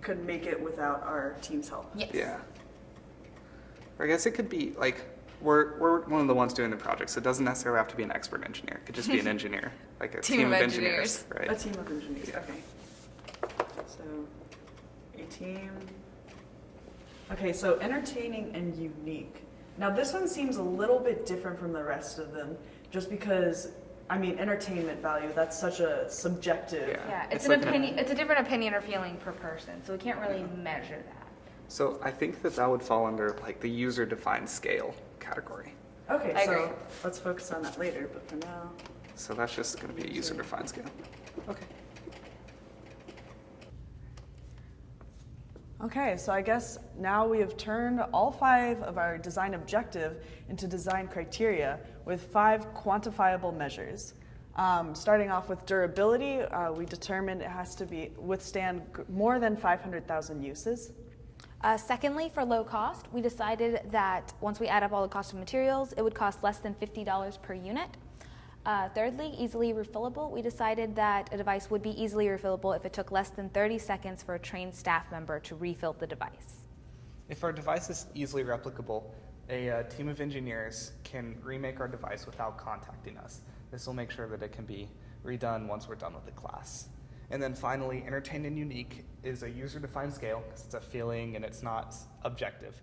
could make it without our team's help. Yes. Yeah. Or I guess it could be like we're one of the ones doing the project, so it doesn't necessarily have to be an expert engineer. It could just be an engineer, like a team of engineers, right? A team of engineers, Yeah. okay. So, a team. Okay, so entertaining and unique. Now this one seems a little bit different from the rest of them, just because, I mean, entertainment value, that's such a subjective. Yeah. Yeah, It's it's an like opinion. It's a different opinion or feeling per person, so we can't really measure that. So I think that would fall under like the user-defined scale category. Okay, I so agree. let's focus on that later, but for now. So that's just going to be a user-defined scale. Okay. Okay, so I guess now we have turned all 5 of our design objective into design criteria with 5 quantifiable measures. Starting off with durability, we determined it has to withstand more than 500,000 uses. Secondly, for low cost, we decided that once we add up all the cost of materials, it would cost less than $50 per unit. Thirdly, easily refillable. We decided that a device would be easily refillable if it took less than 30 seconds for a trained staff member to refill the device. If our device is easily replicable, a team of engineers can remake our device without contacting us. This will make sure that it can be redone once we're done with the class. And then finally, entertained and unique is a user-defined scale because it's a feeling and it's not objective.